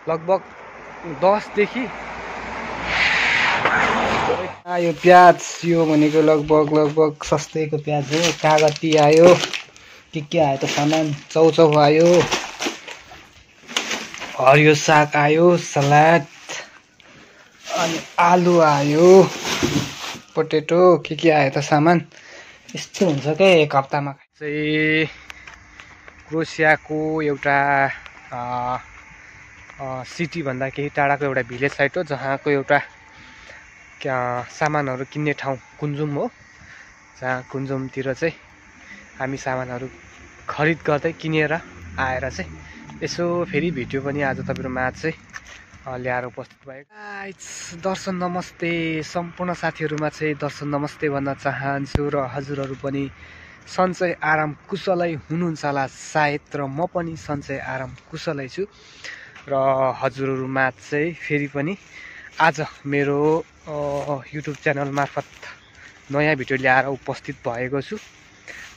लगभग 10 देखि यो प्याज यो भनेको लगभग सस्तैको प्याज हो। कागती आयो, के आयो त सामान, चौचौ आयो, हरियो साग आयो, सलाद, अनि आलु आयो, पोटेटो, के आयो त सामान। यस्तो हुन्छ क्या एक हप्तामा चाहिँ। क्रोसियाको एउटा सिटी भन्दा केही टाढाको एउटा भिलेज साइट हो, जहाँको एउटा सामानहरू किन्ने ठाउँ कुन्जुम हो। जहाँ कुन्जुमतिर चाहिँ हामी सामानहरू खरिद गर्दै किनेर आएर चाहिँ यसो फेरि भिडियो पनि आज तपाईँहरूमा चाहिँ ल्याएर उपस्थित भएको। दर्शन नमस्ते सम्पूर्ण साथीहरूमा चाहिँ दर्शन नमस्ते भन्न चाहन्छु र हजुरहरू पनि सन्चै आराम कुशलै हुनुहुन्छ होला सायद, र म पनि सन्चै आराम कुशलै छु। र हजुरहरूमा चाहिँ फेरि पनि आज मेरो युट्युब च्यानल मार्फत नयाँ भिडियो ल्याएर उपस्थित भएको छु।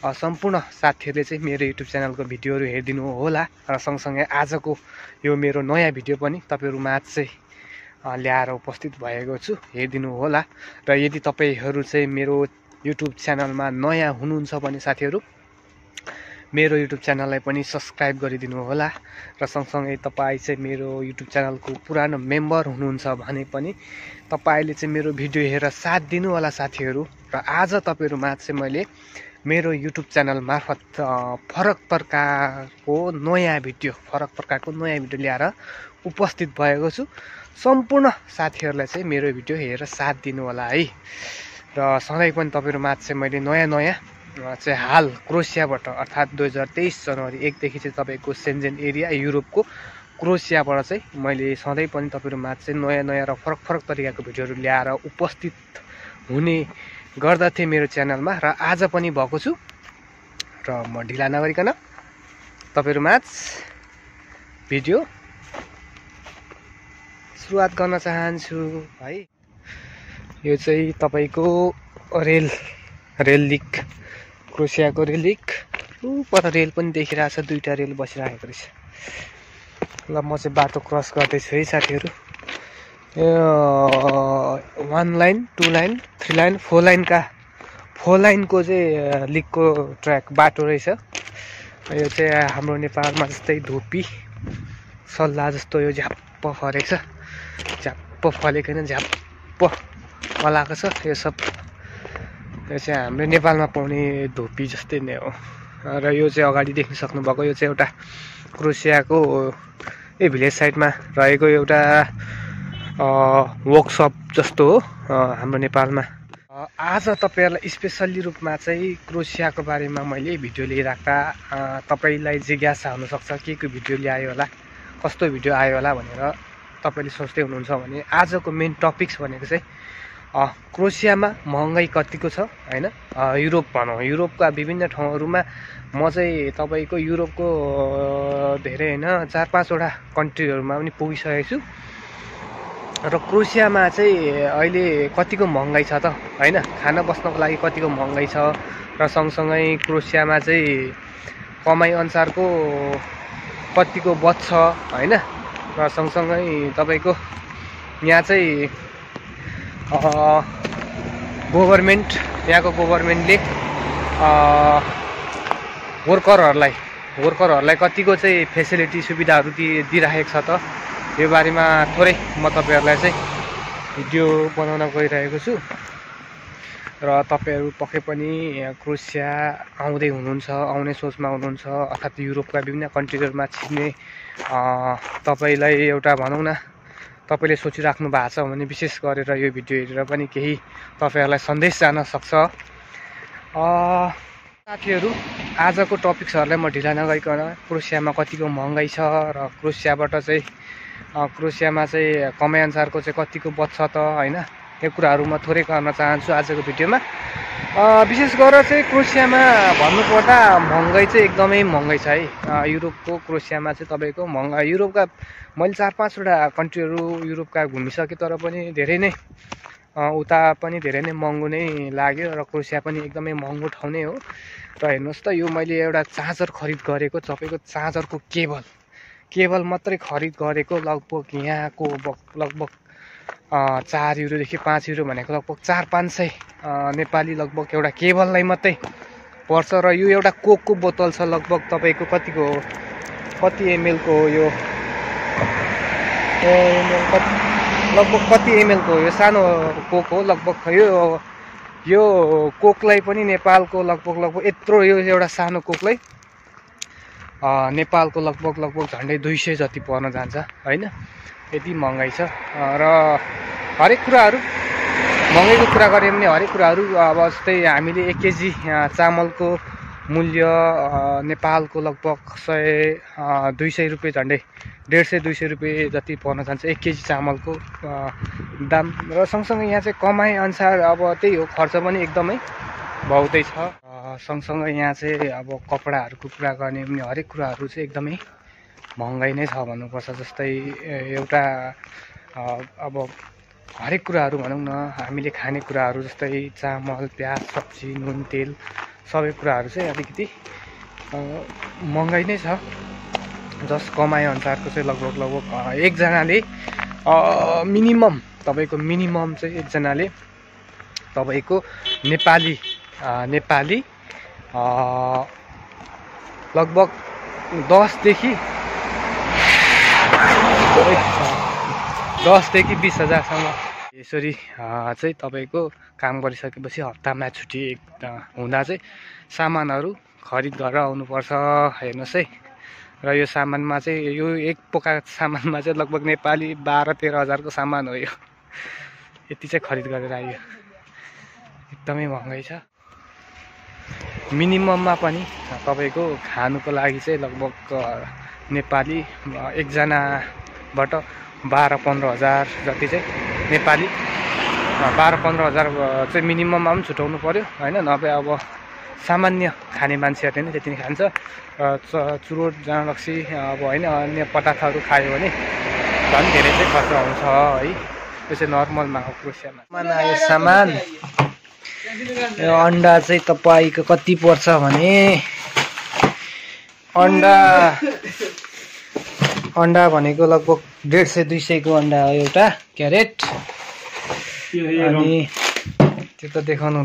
सम्पूर्ण साथीहरूले चाहिँ मेरो युट्युब च्यानलको भिडियोहरू हेरिदिनु होला र सँगसँगै आजको यो मेरो नयाँ भिडियो पनि तपाईँहरूमा चाहिँ ल्याएर उपस्थित भएको छु, हेरिदिनु होला। र यदि तपाईँहरू चाहिँ मेरो युट्युब च्यानलमा नयाँ हुनुहुन्छ भने साथीहरू मेरो युट्युब च्यानललाई पनि सब्सक्राइब गरिदिनु होला। र सँगसँगै तपाईँ चाहिँ मेरो युट्युब च्यानलको पुरानो मेम्बर हुनुहुन्छ भने पनि तपाईँले चाहिँ मेरो भिडियो हेरेर साथ दिनु होला साथीहरू। र आज तपाईँहरूमा चाहिँ मैले मेरो युट्युब च्यानल मार्फत फरक प्रकारको नयाँ भिडियो ल्याएर उपस्थित भएको छु। सम्पूर्ण साथीहरूलाई चाहिँ मेरो भिडियो हेरेर साथ दिनु होला है। र सधैँ पनि तपाईँहरूमा चाहिँ मैले नयाँ चाहिँ हाल क्रोसियाबाट अर्थात् 2023 जनवरी 1 देखि चाहिँ तपाईँको सेन्जेन एरिया युरोपको क्रोसियाबाट चाहिँ मैले सधैँ पनि तपाईँहरूमा चाहिँ नयाँ र फरक तरिकाको भिडियोहरू ल्याएर उपस्थित हुने गर्दथेँ मेरो च्यानलमा। र आज पनि भएको छु र म ढिला नगरिकन तपाईँहरूमा भिडियो सुरुवात गर्न चाहन्छु है। यो चाहिँ तपाईँको रेल लिक, क्रोसियाको रेल लिक। पर रेल पनि देखिरहेछ, दुईवटा रेल बसिरहेको रहेछ। ल म चाहिँ बाटो क्रस गर्दैछु है साथीहरू। 1 लाइन 2 लाइन 3 लाइन 4 लाइनको चाहिँ लिकको ट्र्याक बाटो रहेछ। यो चाहिँ हाम्रो नेपालमा जस्तै धोपी सल्लाह जस्तो यो झ्याप्प फरेको छ, झ्याप्प फलेको झ्याप्प फलाएको छ। यो चाहिँ हाम्रो नेपालमा पाउने धोपी जस्तै नै हो। र यो चाहिँ अगाडि देख्न सक्नुभएको यो चाहिँ एउटा क्रोसियाको भिलेज साइडमा रहेको एउटा वर्कसप जस्तो हो हाम्रो नेपालमा। आज तपाईँहरूलाई स्पेसल्ली रूपमा चाहिँ क्रोसियाको बारेमा मैले भिडियो लिइराख्दा तपाईँलाई जिज्ञासा हुनसक्छ के भिडियो ल्यायो होला, कस्तो भिडियो आयो होला भनेर तपाईँले सोच्दै हुनुहुन्छ भने आजको मेन टपिक्स भनेको चाहिँ क्रोसियामा महँगाई कतिको छ होइन। युरोप भनौँ, युरोपका विभिन्न ठाउँहरूमा म चाहिँ तपाईँको युरोपको धेरै होइन 4-5 वटा कन्ट्रीहरूमा पनि पुगिसकेको छु। र क्रोसियामा चाहिँ अहिले कतिको महँगाई छ त होइन, खाना बस्नको लागि कतिको महँगाई छ। र सँगसँगै क्रोसियामा चाहिँ कमाइ अनुसारको कतिको बच्छ होइन। र सँगसँगै तपाईँको यहाँ चाहिँ यहाँको गभर्मेन्टले वर्करहरूलाई कतिको चाहिँ फेसिलिटी सुविधाहरू दिइराखेको छ त, यो बारेमा थोरै म तपाईँहरूलाई चाहिँ भिडियो बनाउन गइरहेको छु। र तपाईँहरू पक्कै पनि क्रोसिया आउने सोचमा हुनुहुन्छ अर्थात् युरोपका विभिन्न कन्ट्रीहरूमा छिर्ने तपाईँलाई एउटा भनौँ न तपाईँले सोचिराख्नु भएको छ भने विशेष गरेर यो भिडियो हेरेर पनि केही तपाईँहरूलाई सन्देश जान सक्छ। साथीहरू आजको टपिक्सहरूलाई म ढिला नगरिकन क्रोसियामा कतिको महँगाई छ र क्रोसियामा चाहिँ कमाइअनुसारको चाहिँ कतिको बच्छ त होइन, यो कुराहरू म थोरै गर्न चाहन्छु आजको भिडियोमा। विशेष गरेर चाहिँ क्रोसियामा भन्नुपर्दा महँगाई चाहिँ एकदमै महँगाई छ है। युरोपको क्रोसियामा चाहिँ तपाईँको महँगाई, युरोपका मैले 4-5 वटा कन्ट्रीहरू युरोपका घुमिसकेँ तर पनि धेरै नै उता पनि धेरै नै महँगो नै लाग्यो र क्रोसिया पनि एकदमै महँगो ठाउँ नै हो। र हेर्नुहोस् त यो मैले एउटा चार्जर खरिद गरेको, तपाईँको चार्जरको केबल मात्रै खरिद गरेको लगभग यहाँको लगभग 4 युरोदेखि 5 युरो भनेको लगभग 400-500 नेपाली लगभग एउटा केबललाई मात्रै पर्छ। र यो एउटा कोकको बोतल छ लगभग तपाईँको कतिको हो, कति एमएलको हो यो, लगभग कति एमएलको हो यो, सानो कोक हो लगभग। यो कोकलाई पनि नेपालको लगभग यत्रो यो एउटा सानो कोकलाई नेपालको लगभग झन्डै 200 जति पर्न जान्छ होइन, यति महँगाइ छ। र हरेक कुराहरू महँगाइको कुरा गऱ्यो भने हरेक कुराहरू अब जस्तै हामीले 1 केजी चामलको मूल्य नेपालको लगभग 200 रुपियाँ, झन्डै 150-200 रुपियाँ जति पर्न जान्छ 1 केजी चामलको दाम। र सँगसँगै यहाँ चाहिँ कमाइ अनुसार अब त्यही हो, खर्च पनि एकदमै बहुतै छ। सँगसँगै यहाँ चाहिँ अब कपडाहरूको कुरा गर्ने भने हरेक कुराहरू चाहिँ एकदमै महँगाइ नै छ भन्नुपर्छ। जस्तै एउटा अब हरेक कुराहरू भनौँ न, हामीले खाने कुराहरू जस्तै चामल, प्याज, सब्जी, नुन, तेल सबै कुराहरू चाहिँ अलिकति महँगाइ नै छ। जस कमाइ अनुसारको चाहिँ लगभग एकजनाले मिनिमम तपाईँको मिनिमम चाहिँ एकजनाले तपाईँको नेपाली लगभग 10 देखि 20 हजारसम्म यसरी चाहिँ तपाईँको काम गरिसकेपछि हप्तामा छुट्टी हुँदा चाहिँ सामानहरू खरिद गरेर आउनुपर्छ। हेर्नुहोस् है, र यो सामानमा चाहिँ यो एक पोका सामानमा चाहिँ लगभग नेपाली 12-13 हजारको सामान हो। यो यति चाहिँ खरिद गरेर आयो, एकदमै महँगाइ छ। मिनिमममा पनि तपाईँको खानुको लागि चाहिँ लगभग नेपाली एकजनाबाट 12-15 हजार जति चाहिँ नेपाली 12-15 हजार चाहिँ मिनिमममा पनि छुट्याउनु पर्यो होइन, नभए अब सामान्य खाने मान्छेहरूले नै त्यति नै खान्छ। चुरोट, जाँडरक्सी अब होइन अन्य पदार्थहरू खायो भने झन् धेरै चाहिँ खर्च हुन्छ है। यो चाहिँ नर्मलमा हो, क्रोसियामा आयो सामान। यो अन्डा चाहिँ तपाईँको कति पर्छ भने अन्डा भनेको लगभग 150-200 को अन्डा हो एउटा क्यारेट। अनि त्यो त देखाउनु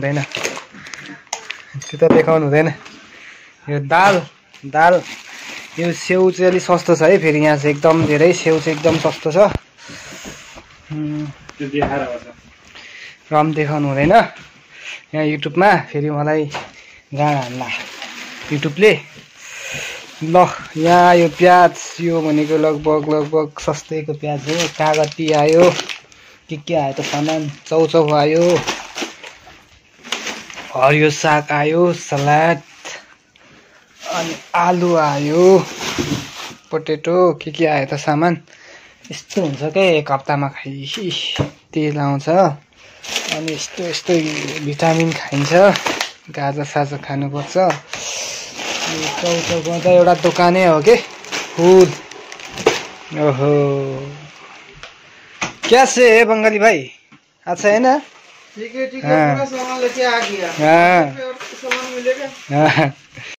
हुँदैन, यो दाल यो स्याउ चाहिँ अलिक सस्तो छ है। फेरि यहाँ चाहिँ एकदम धेरै स्याउ चाहिँ एकदम सस्तो छ। रम देखाउनु हुँदैन यहाँ युट्युबमा, फेरि मलाई गाना हान्ला युट्युबले। ल यहाँ यो प्याज, यो भनेको लगभग सस्तैको प्याज हो। कागती आयो, के आयो त सामान, चौचौ आयो, हरियो साग आयो, सलाद, अनि आलु आयो, पोटेटो, के आयो त सामान। यस्तो हुन्छ क्या एक हप्तामा खाइ, तेल आउँछ, अनि यस्तो भिटामिन खाइन्छ, गाजर साजर खानुपर्छ। चौचौको त एउटा दोकानै हो कि फुल। ओहो क्या से है बंगाली भाई, अच्छा है ना? ठीक है, पूरा सामान लेके आ गया। हाँ, सामान मिलेगा।